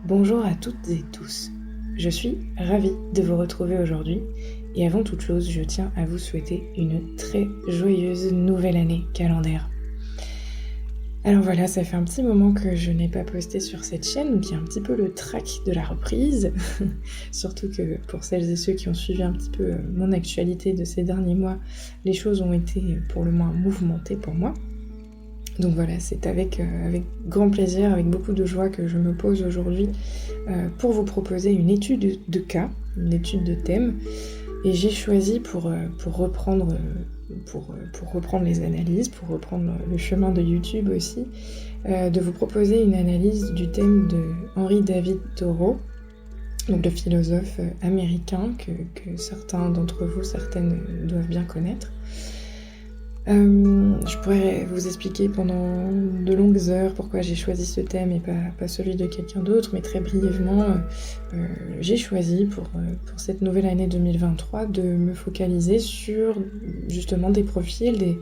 Bonjour à toutes et tous. Je suis ravie de vous retrouver aujourd'hui et avant toute chose, je tiens à vous souhaiter une très joyeuse nouvelle année calendaire. Alors voilà, ça fait un petit moment que je n'ai pas posté sur cette chaîne, donc il y a un petit peu le trac de la reprise. Surtout que pour celles et ceux qui ont suivi un petit peu mon actualité de ces derniers mois, les choses ont été pour le moins mouvementées pour moi. Donc voilà, c'est avec grand plaisir, avec beaucoup de joie que je me pose aujourd'hui pour vous proposer une étude de cas, une étude de thème. Et j'ai choisi pour reprendre les analyses, pour reprendre le chemin de YouTube aussi, de vous proposer une analyse du thème de Henry David Thoreau, donc le philosophe américain que certains d'entre vous, certaines doivent bien connaître. Je pourrais vous expliquer pendant de longues heures pourquoi j'ai choisi ce thème et pas celui de quelqu'un d'autre, mais très brièvement, j'ai choisi pour cette nouvelle année 2023 de me focaliser sur justement des profils,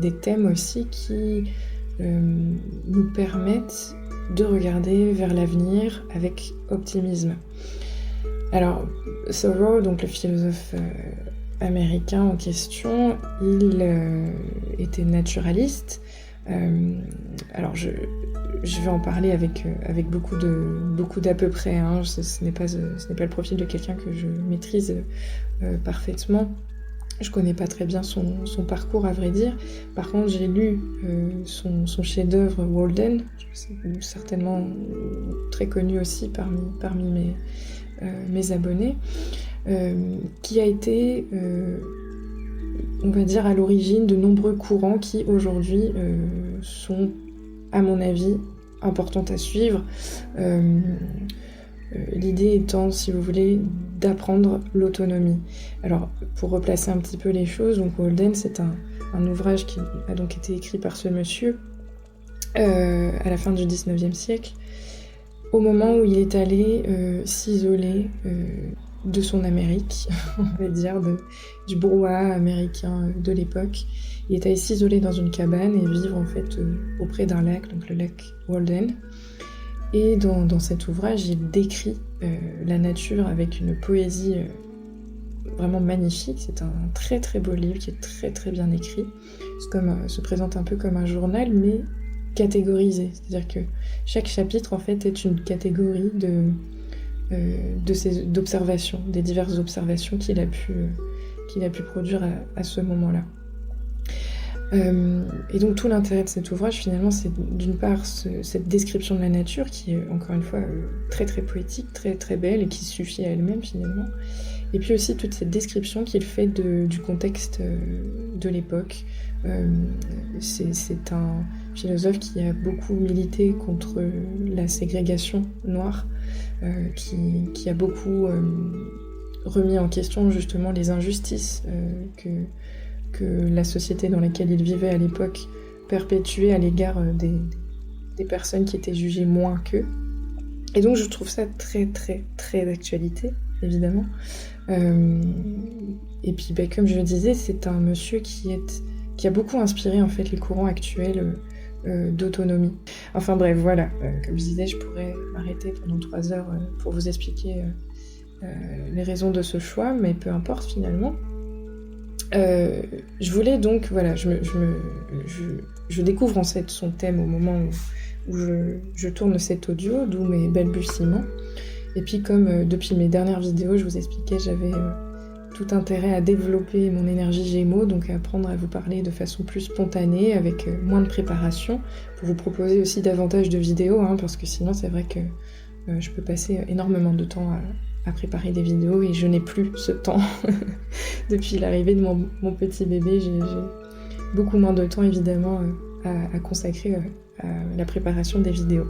des thèmes aussi qui nous permettent de regarder vers l'avenir avec optimisme. Alors, Thoreau, donc le philosophe américain en question, il était naturaliste. Alors je vais en parler avec beaucoup d'à peu près. Hein. Ce n'est pas le profil de quelqu'un que je maîtrise parfaitement. Je connais pas très bien son parcours à vrai dire. Par contre, j'ai lu son chef-d'œuvre Walden, certainement très connu aussi parmi mes abonnés. Qui a été, on va dire, à l'origine de nombreux courants qui aujourd'hui sont, à mon avis, importants à suivre. L'idée étant, si vous voulez, d'apprendre l'autonomie. Alors, pour replacer un petit peu les choses, donc Walden, c'est un ouvrage qui a donc été écrit par ce monsieur à la fin du 19e siècle, au moment où il est allé s'isoler de son Amérique, on va dire, du brouhaha américain de l'époque. Il est allé s'isoler dans une cabane et vivre en fait auprès d'un lac, donc le lac Walden. Et dans cet ouvrage, il décrit la nature avec une poésie vraiment magnifique. C'est un très très beau livre qui est très très bien écrit. Se présente un peu comme un journal, mais catégorisé. C'est-à-dire que chaque chapitre en fait est une catégorie d'observations, des diverses observations qu'il a pu produire à ce moment-là. Et donc tout l'intérêt de cet ouvrage finalement, c'est d'une part cette description de la nature qui est encore une fois très très poétique, très très belle et qui suffit à elle-même finalement. Et puis aussi toute cette description qu'il fait du contexte de l'époque. C'est un philosophe qui a beaucoup milité contre la ségrégation noire, qui a beaucoup remis en question justement les injustices que la société dans laquelle il vivait à l'époque perpétuait à l'égard des personnes qui étaient jugées moins qu'eux. Et donc je trouve ça très très très d'actualité, évidemment. Et puis comme je le disais, c'est un monsieur qui a beaucoup inspiré en fait les courants actuels d'autonomie. Enfin bref, voilà, comme je disais, je pourrais m'arrêter pendant 3 heures pour vous expliquer les raisons de ce choix, mais peu importe finalement. Je voulais donc, voilà, je découvre en fait son thème au moment où je tourne cet audio, d'où mes balbutiements. Et puis comme depuis mes dernières vidéos, je vous expliquais, j'avais tout intérêt à développer mon énergie Gémeaux, donc à apprendre à vous parler de façon plus spontanée, avec moins de préparation, pour vous proposer aussi davantage de vidéos, hein, parce que sinon c'est vrai que je peux passer énormément de temps à préparer des vidéos et je n'ai plus ce temps. Depuis l'arrivée de mon petit bébé, j'ai beaucoup moins de temps évidemment à consacrer à la préparation des vidéos.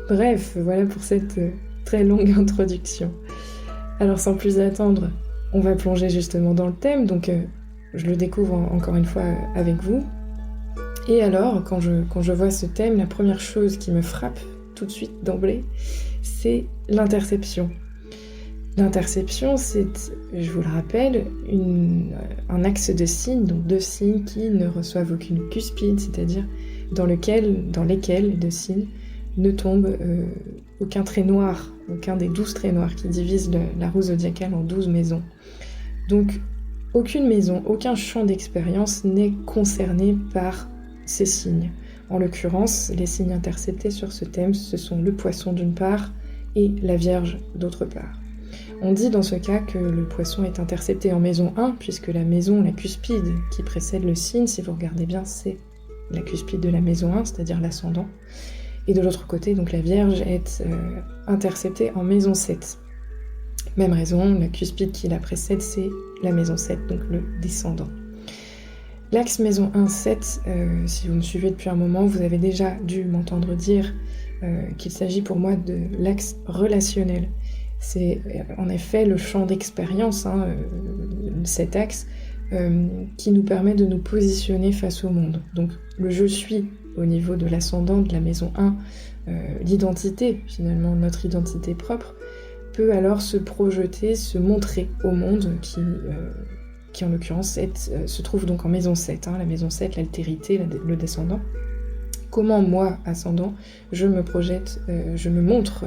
Bref, voilà pour cette très longue introduction. Alors sans plus attendre, on va plonger justement dans le thème, donc je le découvre encore une fois avec vous. Et alors, quand je vois ce thème, la première chose qui me frappe tout de suite d'emblée, c'est l'interception. L'interception, c'est, je vous le rappelle, un axe de signes, donc 2 signes qui ne reçoivent aucune cuspide, c'est-à-dire dans lesquels les 2 signes ne tombe aucun trait noir, aucun des 12 traits noirs qui divisent la roue zodiacale en 12 maisons. Donc, aucune maison, aucun champ d'expérience n'est concerné par ces signes. En l'occurrence, les signes interceptés sur ce thème, ce sont le poisson d'une part et la Vierge d'autre part. On dit dans ce cas que le poisson est intercepté en maison 1, puisque la maison, la cuspide qui précède le signe, si vous regardez bien, c'est la cuspide de la maison 1, c'est-à-dire l'ascendant. Et de l'autre côté, donc la Vierge est interceptée en maison 7. Même raison, la cuspide qui la précède, c'est la maison 7, donc le descendant. L'axe maison 1-7, si vous me suivez depuis un moment, vous avez déjà dû m'entendre dire qu'il s'agit pour moi de l'axe relationnel. C'est en effet le champ d'expérience, cet axe, qui nous permet de nous positionner face au monde. Donc le je suis au niveau de l'ascendant de la maison 1, l'identité, finalement notre identité propre, peut alors se projeter, se montrer au monde qui en l'occurrence se trouve donc en maison 7, la maison 7, l'altérité, le descendant. Comment moi, ascendant, je me projette, je me montre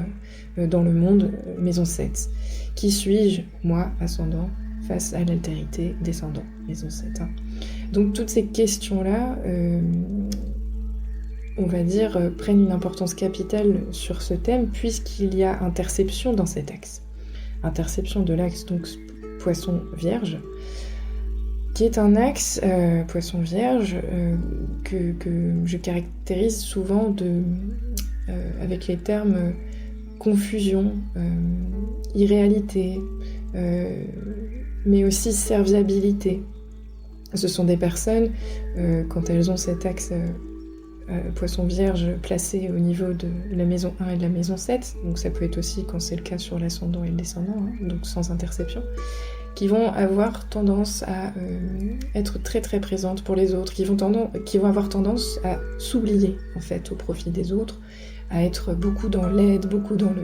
dans le monde, maison 7. Qui suis-je, moi, ascendant, face à l'altérité, descendant, maison 7. Donc toutes ces questions-là, on va dire, prennent une importance capitale sur ce thème, puisqu'il y a interception dans cet axe. Interception de l'axe, donc Poisson-Vierge, qui est un axe, Poisson-Vierge, que je caractérise souvent avec les termes confusion, irréalité, mais aussi serviabilité. Ce sont des personnes, quand elles ont cet axe Poisson-Vierge placé au niveau de la maison 1 et de la maison 7, donc ça peut être aussi quand c'est le cas sur l'ascendant et le descendant, donc sans interception, qui vont avoir tendance à être très très présentes pour les autres, qui vont avoir tendance à s'oublier en fait au profit des autres, à être beaucoup dans l'aide, beaucoup dans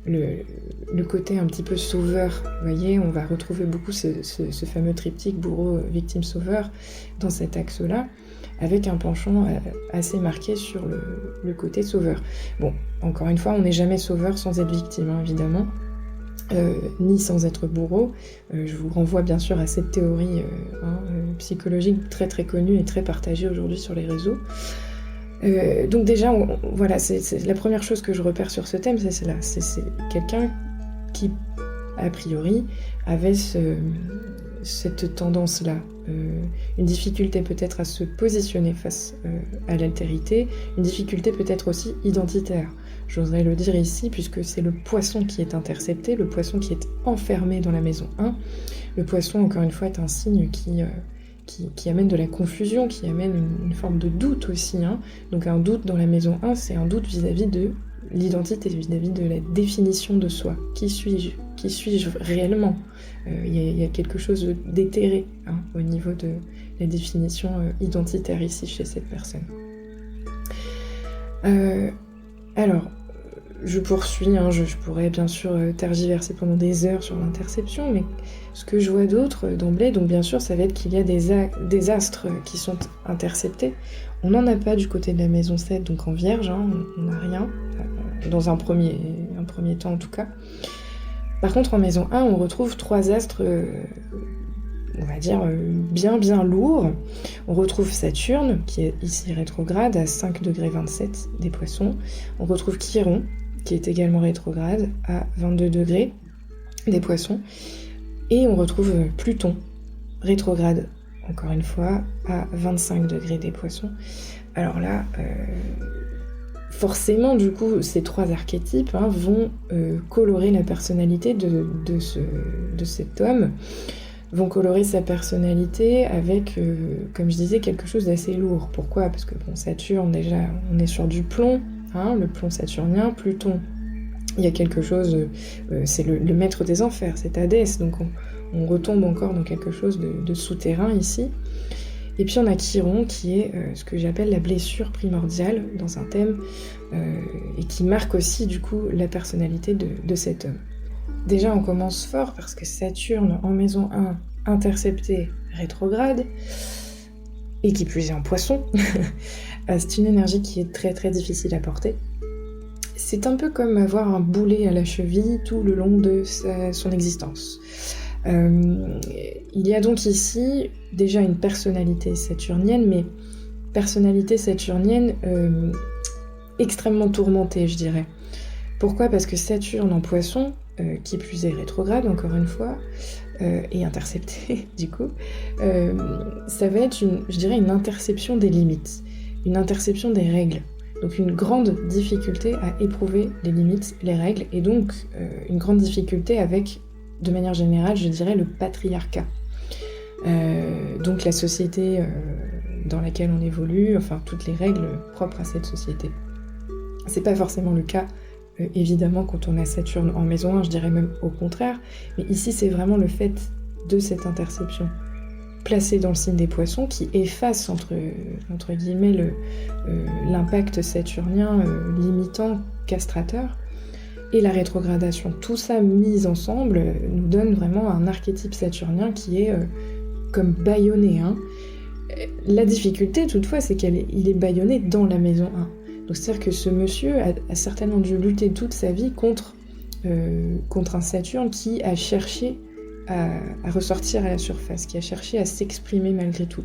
le côté un petit peu sauveur. Vous voyez, on va retrouver beaucoup ce fameux triptyque bourreau, victime, sauveur dans cet axe-là, avec un penchant assez marqué sur le côté sauveur. Bon, encore une fois, on n'est jamais sauveur sans être victime, évidemment. Ni sans être bourreau. Je vous renvoie bien sûr à cette théorie psychologique très très connue et très partagée aujourd'hui sur les réseaux. Donc déjà, voilà, c'est la première chose que je repère sur ce thème, c'est cela. C'est quelqu'un qui, a priori, avait cette tendance-là. Une difficulté peut-être à se positionner face à l'altérité, une difficulté peut-être aussi identitaire. J'oserais le dire ici, puisque c'est le poisson qui est intercepté, le poisson qui est enfermé dans la maison 1. Le poisson, encore une fois, est un signe qui amène de la confusion, qui amène une forme de doute aussi. Donc un doute dans la maison 1, c'est un doute vis-à-vis de l'identité, vis-à-vis de la définition de soi. Qui suis-je ? Qui suis-je réellement ? Il y a quelque chose d'éthéré au niveau de la définition identitaire ici chez cette personne. Alors, je poursuis, je pourrais bien sûr tergiverser pendant des heures sur l'interception, mais ce que je vois d'autre d'emblée, donc bien sûr ça va être qu'il y a des astres qui sont interceptés. On n'en a pas du côté de la maison 7, donc en Vierge, on n'a rien, dans un premier temps en tout cas. Par contre en maison 1, on retrouve 3 astres, on va dire bien lourds. On retrouve Saturne, qui est ici rétrograde à 5 degrés 27 des Poissons. On retrouve Chiron, qui est également rétrograde à 22 degrés des Poissons. Et on retrouve Pluton, rétrograde, encore une fois, à 25 degrés des Poissons. Alors là, forcément, du coup, ces 3 archétypes vont colorer la personnalité de cet homme, vont colorer sa personnalité avec, comme je disais, quelque chose d'assez lourd. Pourquoi ? Parce que Saturne, déjà, on est sur du plomb, le plomb saturnien. Pluton, il y a quelque chose, c'est le maître des enfers, c'est Hadès, donc on retombe encore dans quelque chose de souterrain ici. Et puis on a Chiron qui est ce que j'appelle la blessure primordiale dans un thème, et qui marque aussi du coup la personnalité de cet homme. Déjà on commence fort parce que Saturne en maison 1 intercepté rétrograde, et qui plus est en Poisson, c'est une énergie qui est très très difficile à porter. C'est un peu comme avoir un boulet à la cheville tout le long de son existence. Il y a donc ici déjà une personnalité saturnienne, mais personnalité saturnienne extrêmement tourmentée, je dirais. Pourquoi ? Parce que Saturne en Poisson, qui plus est rétrograde encore une fois, et intercepté du coup, ça va être je dirais une interception des limites, une interception des règles. Donc une grande difficulté à éprouver les limites, les règles, et donc une grande difficulté avec, de manière générale, je dirais le patriarcat. Donc la société dans laquelle on évolue, enfin toutes les règles propres à cette société. C'est pas forcément le cas, évidemment, quand on a Saturne en maison 1, je dirais même au contraire, mais ici c'est vraiment le fait de cette interception placée dans le signe des Poissons qui efface entre guillemets l'impact saturnien limitant, castrateur, et la rétrogradation. Tout ça mis ensemble nous donne vraiment un archétype saturnien qui est comme bâillonné. Hein. La difficulté toutefois c'est qu'il est bâillonné dans la maison 1. Donc c'est-à-dire que ce monsieur a certainement dû lutter toute sa vie contre un Saturne qui a cherché à ressortir à la surface, qui a cherché à s'exprimer malgré tout.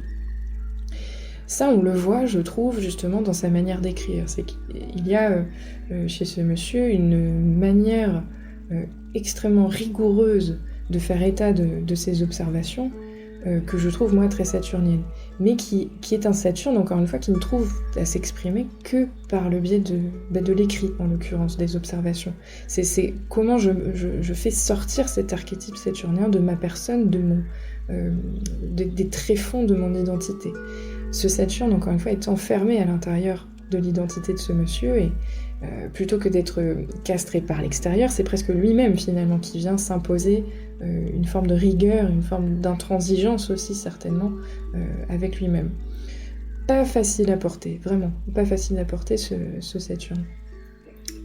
Ça, on le voit, je trouve, justement, dans sa manière d'écrire. C'est qu'il y a chez ce monsieur une manière extrêmement rigoureuse de faire état de ses observations, que je trouve, moi, très saturnienne. Mais qui est un Saturne, encore une fois, qui ne trouve à s'exprimer que par le biais de l'écrit, en l'occurrence, des observations. C'est comment je fais sortir cet archétype saturnien de ma personne, des tréfonds de mon identité. Ce Saturne, encore une fois, est enfermé à l'intérieur de l'identité de ce monsieur, et plutôt que d'être castré par l'extérieur, c'est presque lui-même, finalement, qui vient s'imposer une forme de rigueur, une forme d'intransigeance aussi, certainement, avec lui-même. Pas facile à porter, vraiment, pas facile à porter ce Saturne.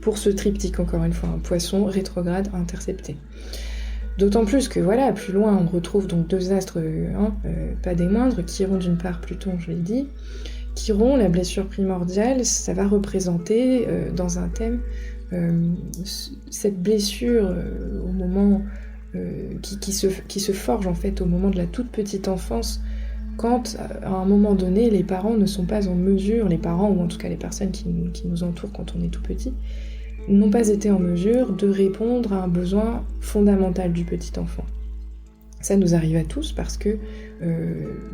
Pour ce triptyque, encore une fois, un Poisson rétrograde intercepté. D'autant plus que, voilà, plus loin, on retrouve donc deux astres, pas des moindres, Chiron d'une part, Pluton, je l'ai dit. Chiron, la blessure primordiale, ça va représenter, dans un thème, cette blessure au moment qui se forge en fait au moment de la toute petite enfance, quand à un moment donné les parents ne sont pas en mesure, les parents ou en tout cas les personnes qui nous entourent quand on est tout petit, n'ont pas été en mesure de répondre à un besoin fondamental du petit enfant. Ça nous arrive à tous parce que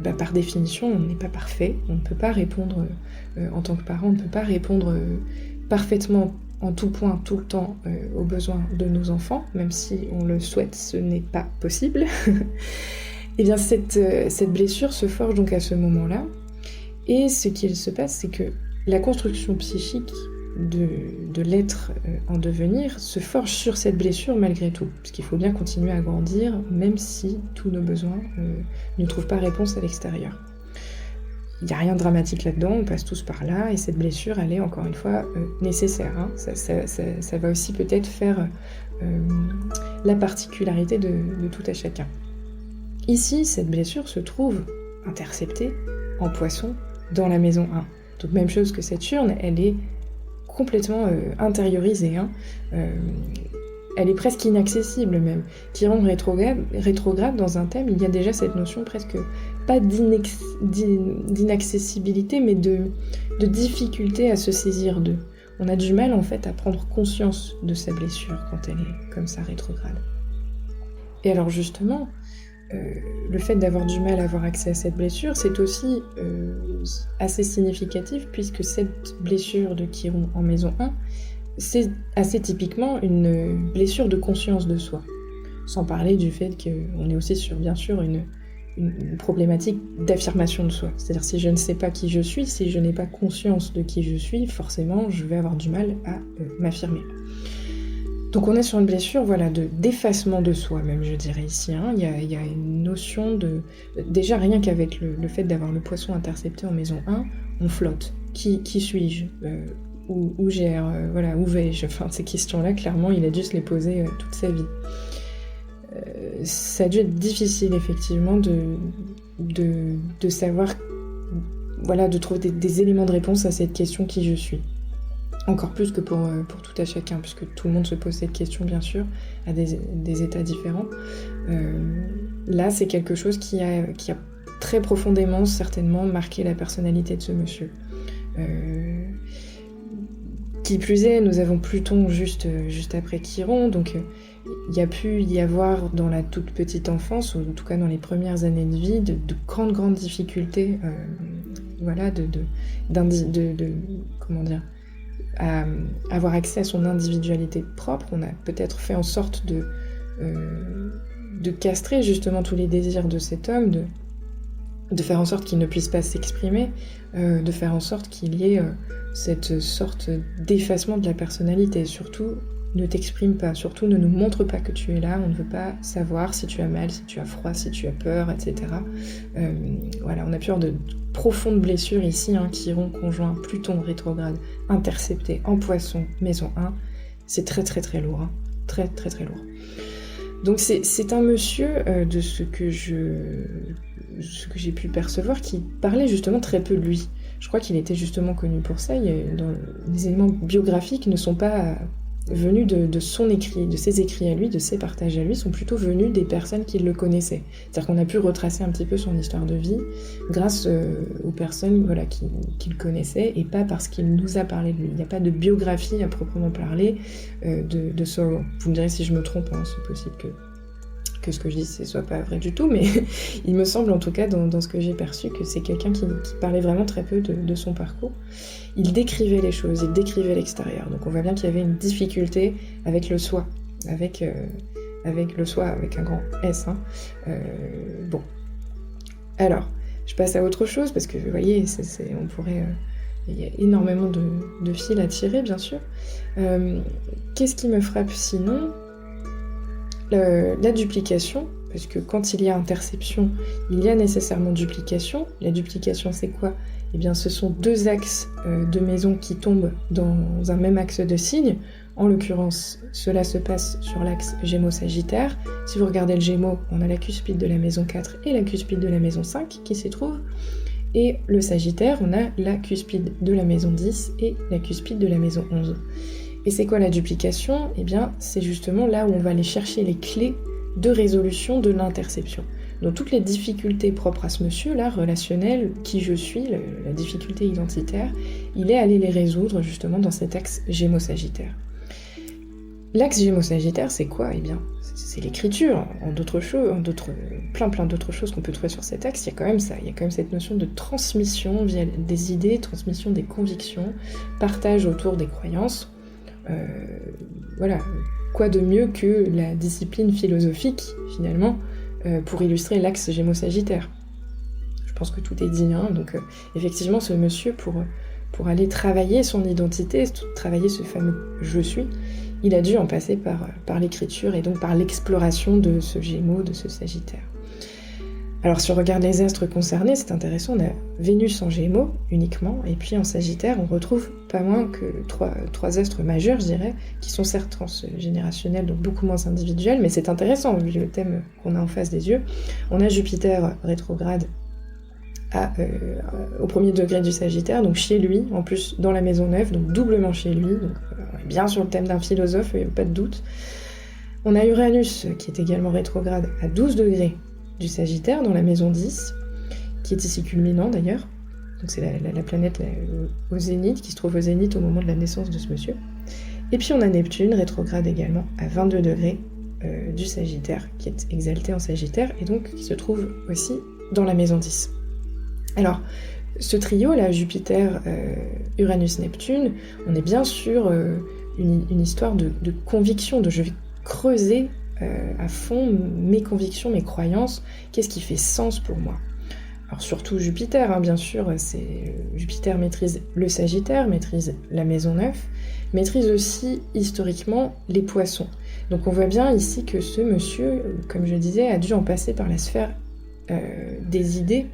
par définition on n'est pas parfait, on ne peut pas répondre en tant que parent, on ne peut pas répondre parfaitement en tout point, tout le temps, aux besoins de nos enfants, même si on le souhaite, ce n'est pas possible. Et bien cette blessure se forge donc à ce moment-là, et ce qu'il se passe, c'est que la construction psychique de l'être en devenir se forge sur cette blessure malgré tout, parce qu'il faut bien continuer à grandir, même si tous nos besoins ne trouvent pas réponse à l'extérieur. Il n'y a rien de dramatique là-dedans, on passe tous par là, et cette blessure, elle est encore une fois nécessaire. Hein. Ça va aussi peut-être faire la particularité de tout à chacun. Ici, cette blessure se trouve interceptée en Poisson dans la maison 1. Donc même chose que Saturne, elle est complètement intériorisée. Hein. Elle est presque inaccessible même. Chiron rétrograde dans un thème, il y a déjà cette notion presque, pas d'inaccessibilité, mais de difficulté à se saisir d'eux. On a du mal en fait à prendre conscience de sa blessure quand elle est comme ça rétrograde. Et alors justement, le fait d'avoir du mal à avoir accès à cette blessure, c'est aussi assez significatif, puisque cette blessure de Chiron en maison 1, c'est assez typiquement une blessure de conscience de soi. Sans parler du fait qu'on est aussi sur, bien sûr, une problématique d'affirmation de soi. C'est-à-dire, si je ne sais pas qui je suis, si je n'ai pas conscience de qui je suis, forcément, je vais avoir du mal à m'affirmer. Donc on est sur une blessure, voilà, d'effacement de soi, même, je dirais ici. Hein. Il y a une notion de... Déjà, rien qu'avec le fait d'avoir le Poisson intercepté en maison 1, on flotte. Qui suis-je où voilà, où vais-je? Enfin, ces questions-là, clairement, il a dû se les poser toute sa vie. Ça a dû être difficile, effectivement, de savoir voilà, de trouver des éléments de réponse à cette question qui je suis. Encore plus que pour tout à chacun, puisque tout le monde se pose cette question, bien sûr, à des états différents. Là, c'est quelque chose qui a très profondément, certainement, marqué la personnalité de ce monsieur. Qui plus est, nous avons Pluton juste après Chiron, donc il y a pu y avoir dans la toute petite enfance, ou en tout cas dans les premières années de vie, de grandes difficultés, voilà, comment dire, à avoir accès à son individualité propre. On a peut-être fait en sorte de castrer justement tous les désirs de cet homme, de faire en sorte qu'il ne puisse pas s'exprimer, de faire en sorte qu'il y ait cette sorte d'effacement de la personnalité. Surtout, ne t'exprime pas, surtout ne nous montre pas que tu es là, on ne veut pas savoir si tu as mal, si tu as froid, si tu as peur, etc. Voilà, on a peur de profondes blessures ici, Chiron conjoint Pluton rétrograde, intercepté en Poisson, maison 1, c'est très très lourd, très lourd. Donc c'est un monsieur, de ce que j'ai pu percevoir, qui parlait justement très peu de lui. Je crois qu'il était justement connu pour ça. Les éléments biographiques ne sont pas venus de son écrit, de ses écrits à lui, de ses partages à lui, sont plutôt venus des personnes qui le connaissaient. C'est-à-dire qu'on a pu retracer un petit peu son histoire de vie grâce aux personnes, voilà, qui le connaissaient, et pas parce qu'il nous a parlé de lui. Il n'y a pas de biographie à proprement parler de Thoreau. Vous me direz si je me trompe, c'est possible que ce que je dis ne soit pas vrai du tout, mais il me semble en tout cas dans ce que j'ai perçu que c'est quelqu'un qui parlait vraiment très peu de son parcours. Il décrivait les choses, il décrivait l'extérieur, donc on voit bien qu'il y avait une difficulté avec le soi, avec le soi avec un grand S. Bon, alors je passe à autre chose parce que vous voyez, on pourrait... il y a énormément de fils à tirer, bien sûr. Qu'est-ce qui me frappe sinon ? La duplication, parce que quand il y a interception, il y a nécessairement duplication. La duplication, c'est quoi ? Eh bien, ce sont deux axes de maisons qui tombent dans un même axe de signe. En l'occurrence, cela se passe sur l'axe Gémeaux-Sagittaire. Si vous regardez le Gémeaux, on a la cuspide de la maison 4 et la cuspide de la maison 5 qui s'y trouvent. Et le Sagittaire, on a la cuspide de la maison 10 et la cuspide de la maison 11. Et c'est quoi la duplication ? Eh bien, c'est justement là où on va aller chercher les clés de résolution de l'interception. Donc toutes les difficultés propres à ce monsieur-là, relationnelles, qui je suis, la difficulté identitaire, il est allé les résoudre justement dans cet axe Gémeaux-Sagittaire. L'axe Gémeaux-Sagittaire, c'est quoi ? Eh bien, c'est l'écriture. Plein d'autres choses qu'on peut trouver sur cet axe, il y a quand même ça. Il y a quand même cette notion de transmission via des idées, transmission des convictions, partage autour des croyances. Voilà, quoi de mieux que la discipline philosophique, finalement, pour illustrer l'axe Gémeaux-Sagittaire. Je pense que tout est dit, donc effectivement, ce monsieur, pour aller travailler son identité, travailler ce fameux « je suis », il a dû en passer par l'écriture et donc par l'exploration de ce Gémeaux, de ce Sagittaire. Alors si on regarde les astres concernés, c'est intéressant, on a Vénus en Gémeaux uniquement, et puis en Sagittaire, on retrouve pas moins que trois astres majeurs, je dirais, qui sont certes transgénérationnels, donc beaucoup moins individuels, mais c'est intéressant vu le thème qu'on a en face des yeux. On a Jupiter rétrograde au premier degré du Sagittaire, donc chez lui, en plus dans la maison 9, donc doublement chez lui, donc bien sur le thème d'un philosophe, pas de doute. On a Uranus qui est également rétrograde à 12 degrés du Sagittaire dans la maison 10, qui est ici culminant d'ailleurs, donc c'est la planète au zénith, qui se trouve au zénith au moment de la naissance de ce monsieur. Et puis on a Neptune rétrograde également à 22 degrés du Sagittaire, qui est exalté en Sagittaire, et donc qui se trouve aussi dans la maison 10. Alors, ce trio, là, Jupiter, Uranus, Neptune, on est bien sur une histoire de conviction, de je vais creuser à fond mes convictions, mes croyances, qu'est-ce qui fait sens pour moi. Alors surtout Jupiter, bien sûr, Jupiter maîtrise le Sagittaire, maîtrise la maison 9, maîtrise aussi historiquement les Poissons. Donc on voit bien ici que ce monsieur, comme je disais, a dû en passer par la sphère des idées,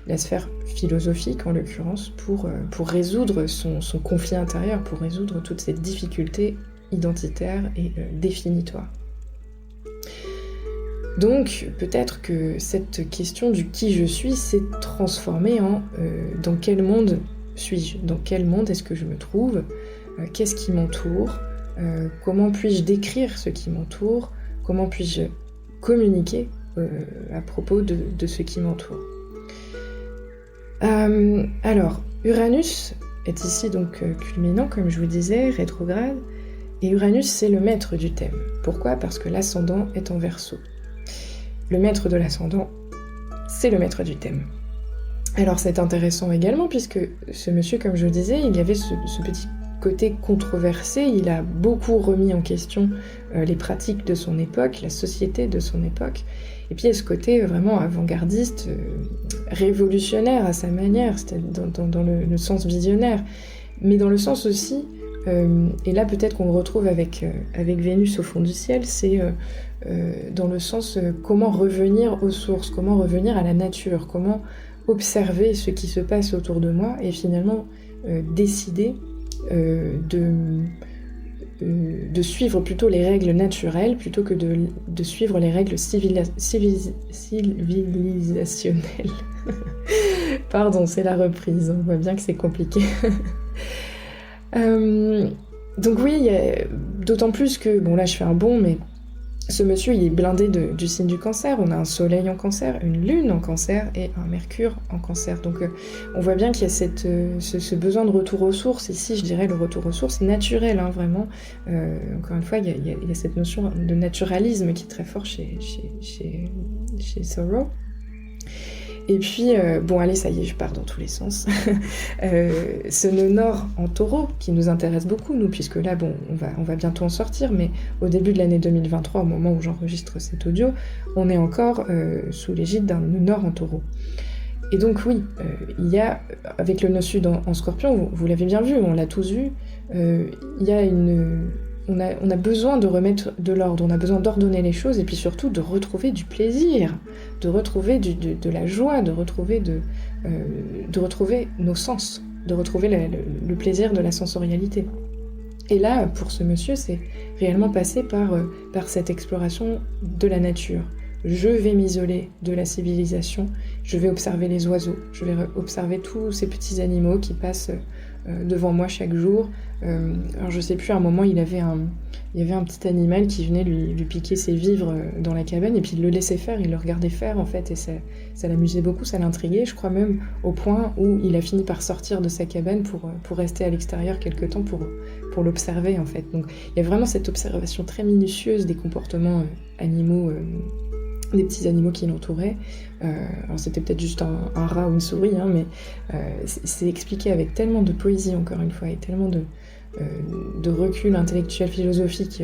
la sphère philosophique en l'occurrence, pour résoudre son conflit intérieur, pour résoudre toutes ces difficultés identitaires et définitoires. Donc peut-être que cette question du qui je suis s'est transformée en dans quel monde suis-je ? Dans quel monde est-ce que je me trouve ? Qu'est-ce qui m'entoure ? Comment puis-je décrire ce qui m'entoure ? Comment puis-je communiquer à propos de ce qui m'entoure ? Alors, Uranus est ici donc culminant, comme je vous disais, rétrograde, et Uranus c'est le maître du thème. Pourquoi ? Parce que l'ascendant est en Verseau. Le maître de l'ascendant, c'est le maître du thème. Alors c'est intéressant également, puisque ce monsieur, comme je le disais, il y avait ce petit côté controversé, il a beaucoup remis en question les pratiques de son époque, la société de son époque, et puis il y a ce côté vraiment avant-gardiste, révolutionnaire à sa manière, c'est-à-dire dans le sens visionnaire, mais dans le sens aussi, et là peut-être qu'on le retrouve avec Vénus au fond du ciel, c'est dans le sens comment revenir aux sources, comment revenir à la nature, comment observer ce qui se passe autour de moi et finalement décider de suivre plutôt les règles naturelles plutôt que de suivre les règles civilisationnelles. Pardon, c'est la reprise, on voit bien que c'est compliqué. Donc oui, d'autant plus que, bon là je fais un bond, mais ce monsieur il est blindé du signe du cancer, on a un soleil en cancer, une lune en cancer et un mercure en cancer. Donc on voit bien qu'il y a ce besoin de retour aux sources, ici je dirais le retour aux sources naturel, hein, vraiment. Encore une fois, il y a cette notion de naturalisme qui est très fort chez Thoreau. Et puis, bon allez, ça y est, je pars dans tous les sens. Ce nœud nord en taureau, qui nous intéresse beaucoup, nous, puisque là, bon, on va bientôt en sortir, mais au début de l'année 2023, au moment où j'enregistre cet audio, on est encore sous l'égide d'un nœud nord en taureau. Et donc oui, il y a, avec le nœud sud en scorpion, vous l'avez bien vu, on l'a tous vu, il y a on a besoin de remettre de l'ordre, on a besoin d'ordonner les choses et puis surtout de retrouver du plaisir, de retrouver de la joie, de retrouver nos sens, de retrouver le plaisir de la sensorialité. Et là, pour ce monsieur, c'est réellement passé par cette exploration de la nature. Je vais m'isoler de la civilisation, je vais observer les oiseaux, je vais observer tous ces petits animaux qui passent devant moi chaque jour. Alors je sais plus, à un moment il y avait un petit animal qui venait lui piquer ses vivres dans la cabane et puis il le laissait faire, il le regardait faire en fait et ça l'amusait beaucoup, ça l'intriguait, je crois même au point où il a fini par sortir de sa cabane pour rester à l'extérieur quelque temps pour l'observer en fait. Donc il y a vraiment cette observation très minutieuse des comportements animaux, des petits animaux qui l'entouraient. Alors c'était peut-être juste un rat ou une souris, hein, mais c'est expliqué avec tellement de poésie encore une fois et tellement de recul intellectuel, philosophique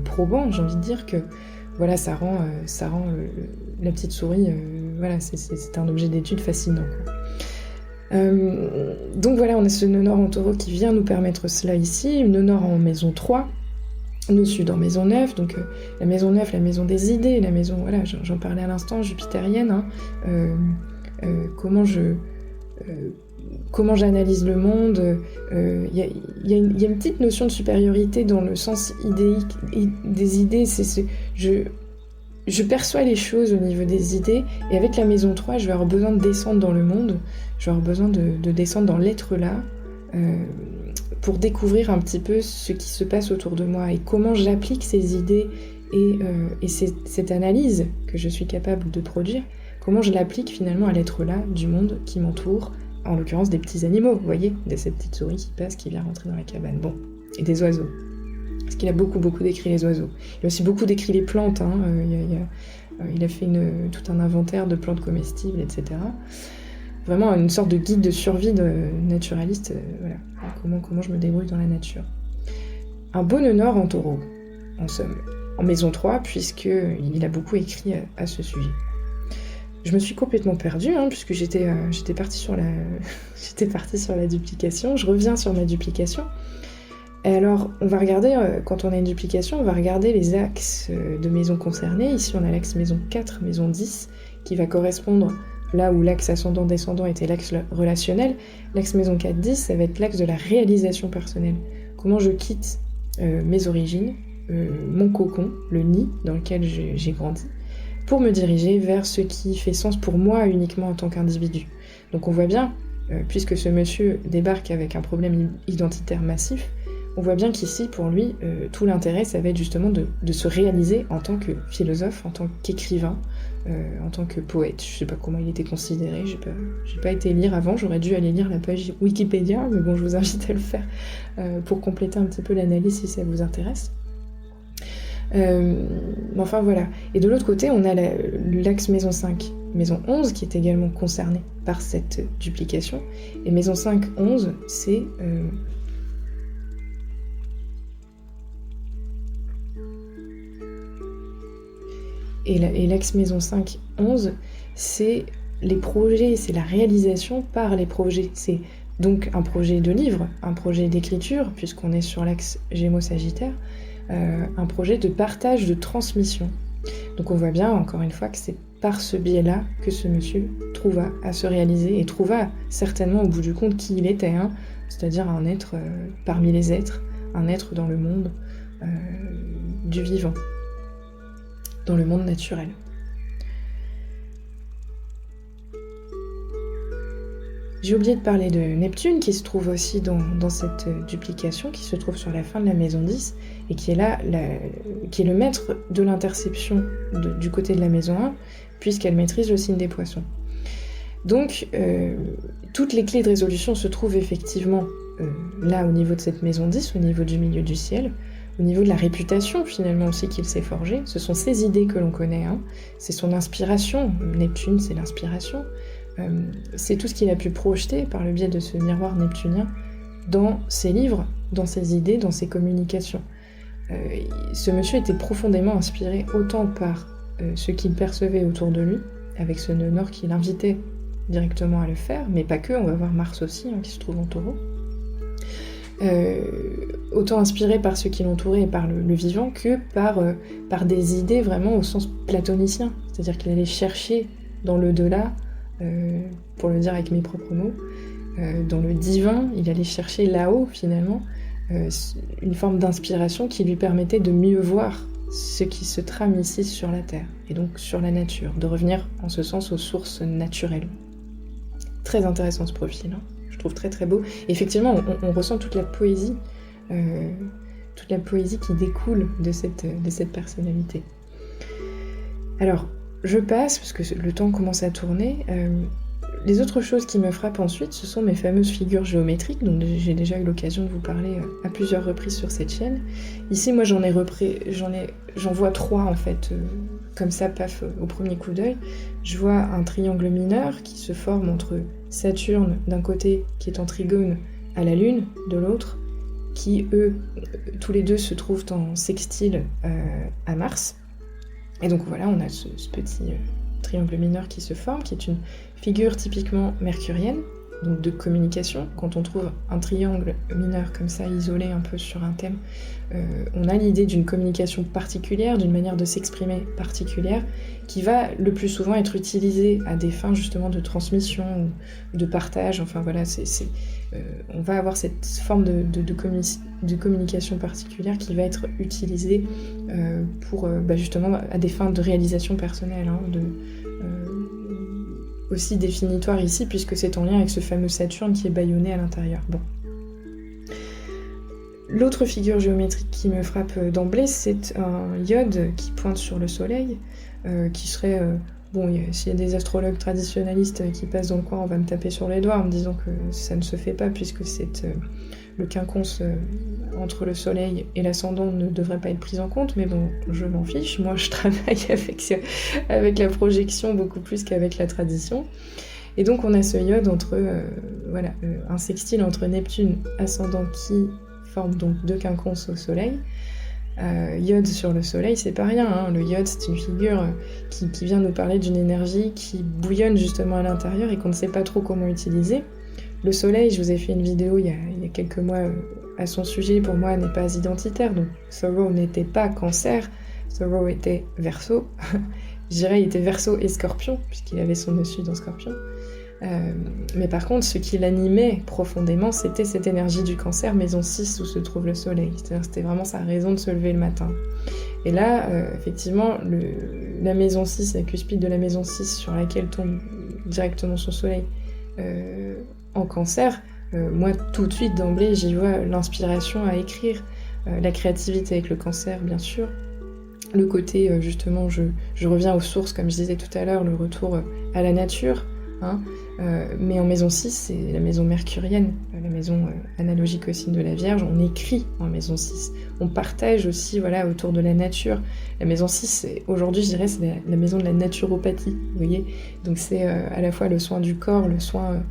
probant, j'ai envie de dire que voilà, ça rend la petite souris, voilà, c'est un objet d'étude fascinant, quoi. Donc voilà, on a ce nœud nord en taureau qui vient nous permettre cela ici, nœud nord en maison 3, nœud sud en maison 9, donc la maison 9, la maison des idées, la maison, voilà, j'en parlais à l'instant, jupitérienne, hein, comment j'analyse le monde, il y a une petite notion de supériorité dans le sens idéique des idées, je perçois les choses au niveau des idées, et avec la maison 3, je vais avoir besoin de descendre dans le monde, je vais avoir besoin de descendre dans l'être là, pour découvrir un petit peu ce qui se passe autour de moi et comment j'applique ces idées et cette analyse que je suis capable de produire, comment je l'applique finalement à l'être là du monde qui m'entoure, en l'occurrence des petits animaux, vous voyez, de cette petite souris qui passe, qui vient rentrer dans la cabane, bon, et des oiseaux. Parce qu'il a beaucoup décrit les oiseaux. Il a aussi beaucoup décrit les plantes, hein, il a fait tout un inventaire de plantes comestibles, etc. Vraiment une sorte de guide de survie de naturaliste, voilà, comment je me débrouille dans la nature. Un beau nœud nord en taureau, en somme, en maison 3, puisqu'il a beaucoup écrit à ce sujet. Je me suis complètement perdue, hein, puisque j'étais partie sur la duplication, je reviens sur ma duplication. Et alors, on va regarder, quand on a une duplication, on va regarder les axes de maisons concernées. Ici, on a l'axe maison 4, maison 10, qui va correspondre là où l'axe ascendant-descendant était l'axe relationnel. L'axe maison 4-10, ça va être l'axe de la réalisation personnelle. Comment je quitte mes origines mon cocon, le nid dans lequel j'ai grandi, pour me diriger vers ce qui fait sens pour moi uniquement en tant qu'individu. Donc on voit bien, puisque ce monsieur débarque avec un problème identitaire massif, on voit bien qu'ici, pour lui, tout l'intérêt, ça va être justement de se réaliser en tant que philosophe, en tant qu'écrivain, en tant que poète. Je sais pas comment il était considéré, j'ai pas été lire avant, j'aurais dû aller lire la page Wikipédia, mais bon, je vous invite à le faire pour compléter un petit peu l'analyse si ça vous intéresse. Enfin voilà. Et de l'autre côté, on a l'axe maison 5, maison 11 qui est également concernée par cette duplication. Et maison 5, 11, c'est... Et l'axe maison 5, 11, c'est les projets, c'est la réalisation par les projets. C'est donc un projet de livre, un projet d'écriture, puisqu'on est sur l'axe Gémeaux-Sagittaire, un projet de partage, de transmission. Donc on voit bien, encore une fois, que c'est par ce biais-là que ce monsieur trouva à se réaliser et trouva certainement au bout du compte qui il était, hein, c'est-à-dire un être parmi les êtres, un être dans le monde du vivant, dans le monde naturel. J'ai oublié de parler de Neptune qui se trouve aussi dans cette duplication, qui se trouve sur la fin de la maison 10 et qui est là, qui est le maître de l'interception du côté de la maison 1 puisqu'elle maîtrise le signe des poissons. Donc toutes les clés de résolution se trouvent effectivement là au niveau de cette maison 10, au niveau du milieu du ciel, au niveau de la réputation finalement aussi qu'il s'est forgée. Ce sont ses idées que l'on connaît, hein. C'est son inspiration. Neptune, c'est l'inspiration. C'est tout ce qu'il a pu projeter par le biais de ce miroir neptunien dans ses livres, dans ses idées, dans ses communications. Ce monsieur était profondément inspiré autant par ce qu'il percevait autour de lui, avec ce nœud nord qui l'invitait directement à le faire, mais pas que, on va voir Mars aussi, hein, qui se trouve en Taureau. Autant inspiré par ce qui l'entourait et par le vivant que par des idées vraiment au sens platonicien, c'est-à-dire qu'il allait chercher dans l'au-delà, pour le dire avec mes propres mots, dans le divin, il allait chercher là-haut finalement une forme d'inspiration qui lui permettait de mieux voir ce qui se trame ici sur la Terre, et donc sur la nature, de revenir en ce sens aux sources naturelles. Très intéressant ce profil, hein. Je trouve très très beau. Et effectivement, on ressent toute la poésie qui découle de cette personnalité. Alors, je passe, parce que le temps commence à tourner. Les autres choses qui me frappent ensuite, ce sont mes fameuses figures géométriques, dont j'ai déjà eu l'occasion de vous parler à plusieurs reprises sur cette chaîne. Ici, moi, j'en vois 3, en fait, comme ça, paf, au premier coup d'œil. Je vois un triangle mineur qui se forme entre Saturne, d'un côté, qui est en trigone à la Lune, de l'autre, qui, eux, tous les deux se trouvent en sextile à Mars. Et donc voilà, on a ce petit triangle mineur qui se forme, qui est une figure typiquement mercurienne, donc de communication. Quand on trouve un triangle mineur comme ça, isolé un peu sur un thème, on a l'idée d'une communication particulière, d'une manière de s'exprimer particulière, qui va le plus souvent être utilisée à des fins justement de transmission ou de partage. Enfin voilà, on va avoir cette forme de communication particulière qui va être utilisée pour justement à des fins de réalisation personnelle, hein, aussi définitoire ici, puisque c'est en lien avec ce fameux Saturne qui est bâillonné à l'intérieur. Bon. L'autre figure géométrique qui me frappe d'emblée, c'est un iode qui pointe sur le soleil, qui serait... s'il y a des astrologues traditionnalistes qui passent dans le coin, on va me taper sur les doigts en me disant que ça ne se fait pas, puisque c'est le quinconce entre le soleil et l'ascendant ne devrait pas être pris en compte, mais bon, je m'en fiche. Moi, je travaille avec la projection beaucoup plus qu'avec la tradition. Et donc, on a ce iode entre, un sextile entre Neptune, ascendant, qui forme donc 2 quinconces au soleil. Iode sur le soleil, c'est pas rien, hein. Le iode, c'est une figure qui vient nous parler d'une énergie qui bouillonne justement à l'intérieur et qu'on ne sait pas trop comment utiliser. Le soleil, je vous ai fait une vidéo il y a quelques mois à son sujet, pour moi, n'est pas identitaire. Donc, Thoreau n'était pas Cancer, Thoreau était Verseau. Je dirais, il était Verseau et Scorpion, puisqu'il avait son nœud sud en Scorpion. Mais par contre, ce qui l'animait profondément, c'était cette énergie du Cancer, maison 6, où se trouve le soleil. C'est-à-dire, c'était vraiment sa raison de se lever le matin. Et là, effectivement, la maison 6, la cuspide de la maison 6, sur laquelle tombe directement son soleil en Cancer, moi, tout de suite, d'emblée, j'y vois l'inspiration à écrire, la créativité avec le Cancer, bien sûr. Le côté, justement, je reviens aux sources, comme je disais tout à l'heure, le retour à la nature, hein. Mais en maison 6, c'est la maison mercurienne, la maison analogique au signe de la Vierge. On écrit en maison 6. On partage aussi, voilà, autour de la nature. La maison 6, aujourd'hui, je dirais, c'est la maison de la naturopathie, vous voyez. Donc c'est à la fois le soin du corps, le soin...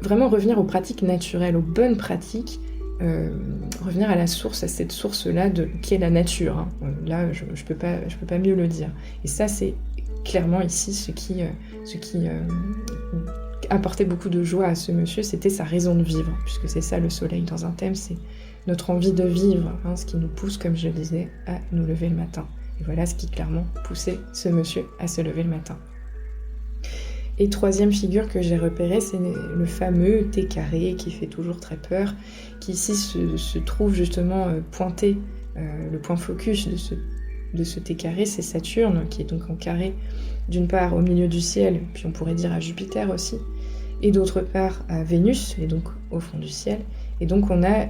vraiment revenir aux pratiques naturelles, aux bonnes pratiques, revenir à la source, à cette source-là qui est la nature, hein. Là, je peux pas mieux le dire. Et ça, c'est clairement ici ce qui apportait beaucoup de joie à ce monsieur, c'était sa raison de vivre, puisque c'est ça le soleil dans un thème, c'est notre envie de vivre, hein, ce qui nous pousse, comme je le disais, à nous lever le matin. Et voilà ce qui clairement poussait ce monsieur à se lever le matin. Et troisième figure que j'ai repérée, c'est le fameux T carré qui fait toujours très peur, qui ici se trouve justement pointé, le point focus de ce T carré, c'est Saturne, qui est donc en carré d'une part au milieu du ciel, puis on pourrait dire à Jupiter aussi, et d'autre part à Vénus, et donc au fond du ciel. Et donc on a,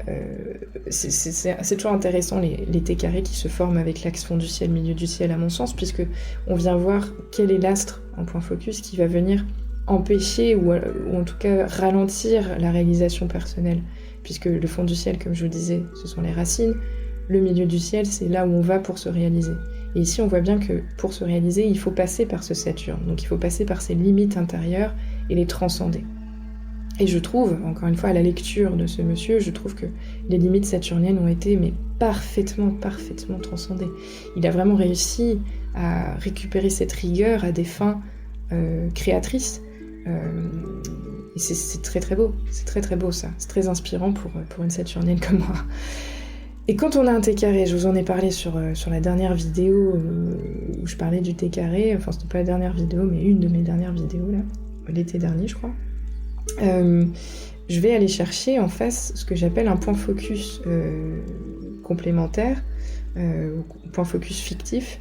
c'est toujours intéressant les T carrés qui se forment avec l'axe fond du ciel, milieu du ciel à mon sens, puisque on vient voir quel est l'astre en point focus qui va venir empêcher ou en tout cas ralentir la réalisation personnelle, puisque le fond du ciel, comme je vous disais, ce sont les racines, le milieu du ciel, c'est là où on va pour se réaliser. Et ici, on voit bien que pour se réaliser, il faut passer par ce Saturne, donc il faut passer par ses limites intérieures et les transcender. Et je trouve, encore une fois, à la lecture de ce monsieur, je trouve que les limites saturniennes ont été parfaitement transcendées. Il a vraiment réussi à récupérer cette rigueur à des fins créatrices. Et c'est très beau, c'est très beau ça. C'est très inspirant pour une saturnienne comme moi. Et quand on a un T carré, je vous en ai parlé sur la dernière vidéo où je parlais du T carré, enfin c'était pas la dernière vidéo, mais une de mes dernières vidéos là, l'été dernier je crois. Je vais aller chercher en face ce que j'appelle un point focus complémentaire, point focus fictif.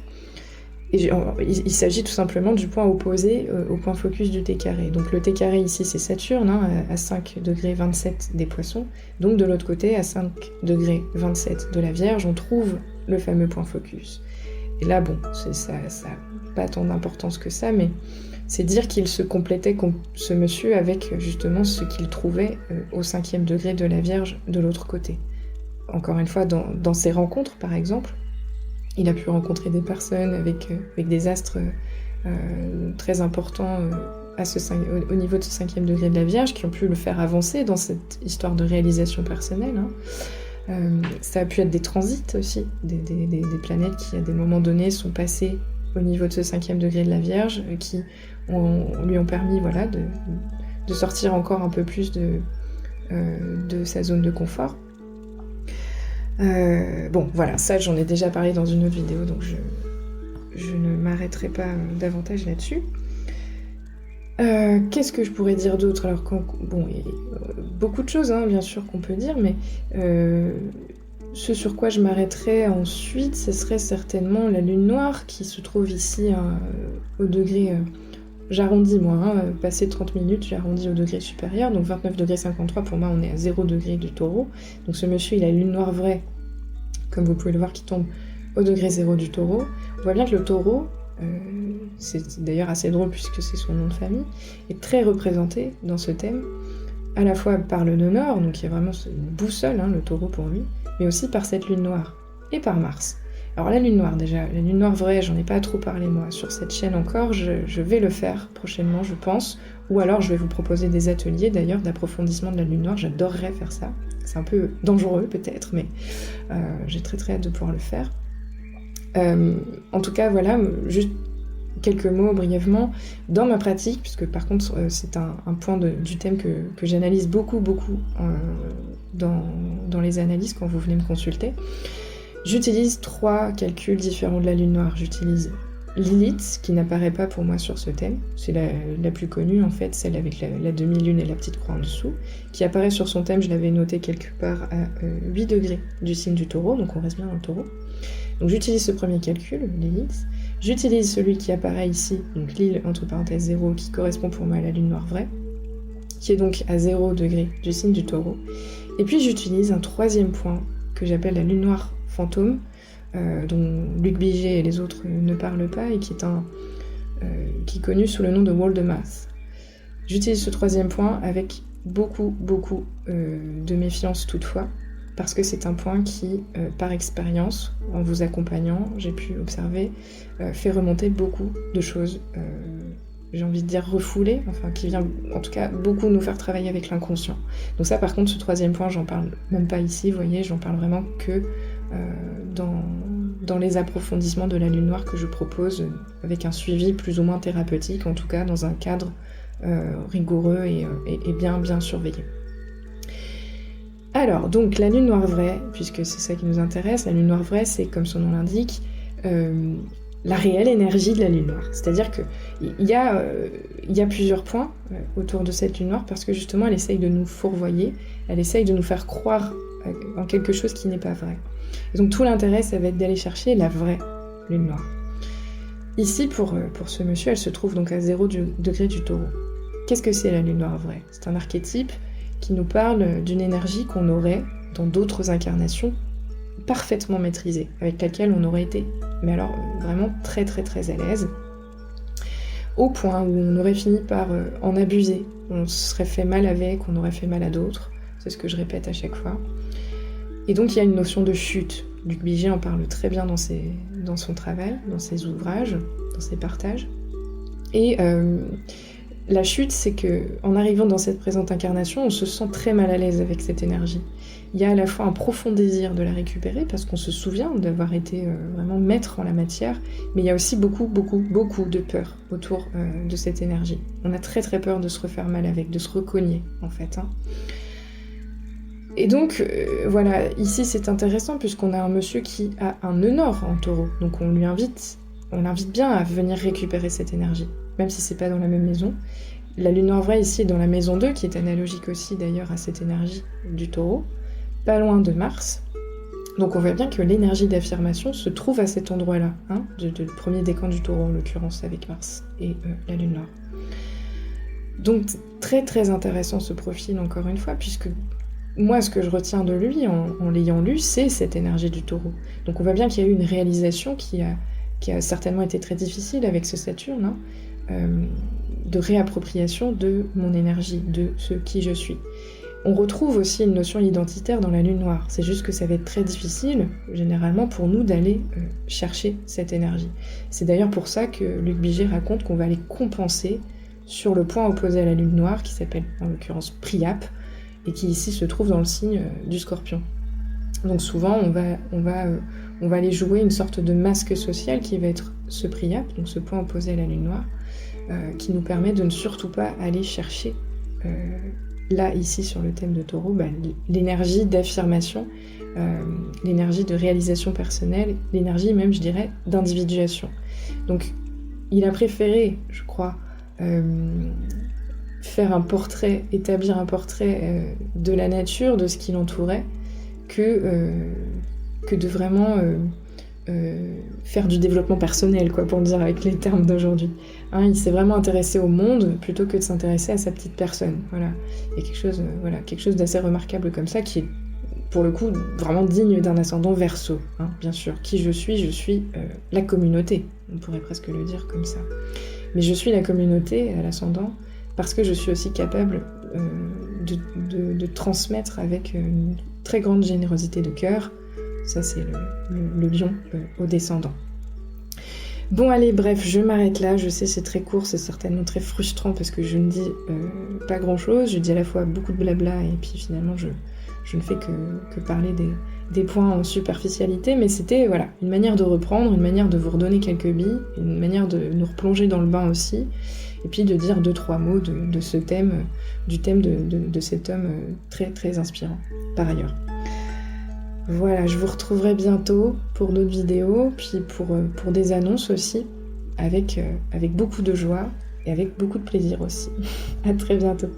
Et il s'agit tout simplement du point opposé au point focus du T carré. Donc le T carré ici c'est Saturne, hein, à 5 degrés 27 des Poissons. Donc de l'autre côté, à 5 degrés 27 de la Vierge, on trouve le fameux point focus. Et là, bon, ça n'a pas tant d'importance que ça, mais c'est dire qu'il se complétait, ce monsieur, avec justement ce qu'il trouvait au 5e degré de la Vierge de l'autre côté. Encore une fois, dans ses rencontres, par exemple, il a pu rencontrer des personnes avec des astres très importants au niveau de ce 5e degré de la Vierge, qui ont pu le faire avancer dans cette histoire de réalisation personnelle, hein. Ça a pu être des transits aussi, des planètes qui, à des moments donnés, sont passées au niveau de ce 5e degré de la Vierge, qui lui ont permis voilà, de sortir encore un peu plus de sa zone de confort. Bon, voilà, ça j'en ai déjà parlé dans une autre vidéo, donc je ne m'arrêterai pas davantage là-dessus. Qu'est-ce que je pourrais dire d'autre? Alors, bon, il y a beaucoup de choses, hein, bien sûr, qu'on peut dire, mais ce sur quoi je m'arrêterai ensuite, ce serait certainement la lune noire qui se trouve ici au degré... j'arrondis moi, hein, passé 30 minutes, j'arrondis au degré supérieur, donc 29 degrés 53, pour moi on est à 0 degré du Taureau. Donc ce monsieur il a une lune noire vraie, comme vous pouvez le voir, qui tombe au degré 0 du Taureau. On voit bien que le Taureau, c'est d'ailleurs assez drôle puisque c'est son nom de famille, est très représenté dans ce thème, à la fois par le nœud nord, donc il y a vraiment une boussole, hein, le Taureau pour lui, mais aussi par cette lune noire, et par Mars. Alors la lune noire déjà, la lune noire vraie, j'en ai pas trop parlé moi sur cette chaîne encore, je vais le faire prochainement je pense, ou alors je vais vous proposer des ateliers d'ailleurs d'approfondissement de la lune noire, j'adorerais faire ça, c'est un peu dangereux peut-être, mais j'ai très hâte de pouvoir le faire. En tout cas voilà, juste quelques mots brièvement, dans ma pratique, puisque par contre c'est un point du thème que j'analyse beaucoup dans les analyses quand vous venez me consulter. J'utilise 3 calculs différents de la lune noire. J'utilise Lilith, qui n'apparaît pas pour moi sur ce thème, c'est la plus connue en fait, celle avec la demi-lune et la petite croix en dessous, qui apparaît sur son thème, je l'avais noté quelque part à 8 degrés du signe du Taureau, donc on reste bien dans le Taureau. Donc j'utilise ce premier calcul, Lilith, j'utilise celui qui apparaît ici, donc Lil entre parenthèses 0, qui correspond pour moi à la lune noire vraie, qui est donc à 0 degré du signe du Taureau, et puis j'utilise un troisième point que j'appelle la lune noire fantôme, dont Luc Biget et les autres ne parlent pas et qui est connu sous le nom de Waldemath. J'utilise ce troisième point avec beaucoup de méfiance toutefois, parce que c'est un point qui, par expérience, en vous accompagnant, j'ai pu observer, fait remonter beaucoup de choses, j'ai envie de dire refoulées, enfin qui vient en tout cas beaucoup nous faire travailler avec l'inconscient. Donc ça par contre, ce troisième point, j'en parle même pas ici, vous voyez, j'en parle vraiment que dans les approfondissements de la lune noire que je propose, avec un suivi plus ou moins thérapeutique, en tout cas dans un cadre rigoureux et bien surveillé. Alors, donc la lune noire vraie, puisque c'est ça qui nous intéresse, la lune noire vraie, c'est comme son nom l'indique, la réelle énergie de la lune noire. C'est-à-dire qu'il y a plusieurs points autour de cette lune noire, parce que justement elle essaye de nous fourvoyer, elle essaye de nous faire croire en quelque chose qui n'est pas vrai. Et donc tout l'intérêt, ça va être d'aller chercher la vraie lune noire. Ici, pour ce monsieur, elle se trouve donc à 0 degré du Taureau. Qu'est-ce que c'est la lune noire vraie? C'est un archétype qui nous parle d'une énergie qu'on aurait dans d'autres incarnations parfaitement maîtrisée, avec laquelle on aurait été, mais alors vraiment très à l'aise, au point où on aurait fini par en abuser, on se serait fait mal avec, on aurait fait mal à d'autres, c'est ce que je répète à chaque fois. Et donc il y a une notion de chute. Luc Biget en parle très bien dans son travail, dans ses ouvrages, dans ses partages. Et la chute, c'est que en arrivant dans cette présente incarnation, on se sent très mal à l'aise avec cette énergie. Il y a à la fois un profond désir de la récupérer, parce qu'on se souvient d'avoir été vraiment maître en la matière, mais il y a aussi beaucoup de peur autour de cette énergie. On a très peur de se refaire mal avec, de se recogner en fait. Et donc, voilà, ici c'est intéressant puisqu'on a un monsieur qui a un nœud nord en Taureau, donc on l'invite bien à venir récupérer cette énergie, même si c'est pas dans la même maison. La lune noire vraie ici est dans la maison 2, qui est analogique aussi d'ailleurs à cette énergie du Taureau, pas loin de Mars. Donc on voit bien que l'énergie d'affirmation se trouve à cet endroit-là, du premier décan du Taureau en l'occurrence avec Mars et la lune noire. Donc très intéressant ce profil encore une fois, puisque moi, ce que je retiens de lui, en l'ayant lu, c'est cette énergie du Taureau. Donc on voit bien qu'il y a eu une réalisation qui a certainement été très difficile avec ce Saturne, de réappropriation de mon énergie, de ce qui je suis. On retrouve aussi une notion identitaire dans la lune noire. C'est juste que ça va être très difficile, généralement, pour nous d'aller chercher cette énergie. C'est d'ailleurs pour ça que Luc Biget raconte qu'on va aller compenser sur le point opposé à la lune noire, qui s'appelle en l'occurrence Priape, et qui ici se trouve dans le signe du Scorpion. Donc souvent, on va aller jouer une sorte de masque social qui va être ce Priape, donc ce point opposé à la lune noire, qui nous permet de ne surtout pas aller chercher, là, ici, sur le thème de Taureau, l'énergie d'affirmation, l'énergie de réalisation personnelle, l'énergie même, je dirais, d'individuation. Donc, il a préféré, je crois, établir un portrait de la nature, de ce qui l'entourait, que de vraiment faire du développement personnel, quoi, pour le dire avec les termes d'aujourd'hui. Il s'est vraiment intéressé au monde plutôt que de s'intéresser à sa petite personne. Voilà. Il y a quelque chose d'assez remarquable comme ça qui est, pour le coup, vraiment digne d'un ascendant Verseau. Bien sûr, qui je suis la communauté. On pourrait presque le dire comme ça. Mais je suis la communauté à l'ascendant parce que je suis aussi capable de transmettre avec une très grande générosité de cœur. Ça, c'est le lion au descendant. Bon, allez, bref, je m'arrête là. Je sais, c'est très court, c'est certainement très frustrant parce que je ne dis pas grand-chose. Je dis à la fois beaucoup de blabla et puis finalement, je ne fais que parler des points en superficialité. Mais c'était, voilà, une manière de reprendre, une manière de vous redonner quelques billes, une manière de nous replonger dans le bain aussi. Et puis de dire 2-3 mots de ce thème, du thème de cet homme très inspirant, par ailleurs. Voilà, je vous retrouverai bientôt pour d'autres vidéos, puis pour des annonces aussi. avec beaucoup de joie et avec beaucoup de plaisir aussi. À très bientôt.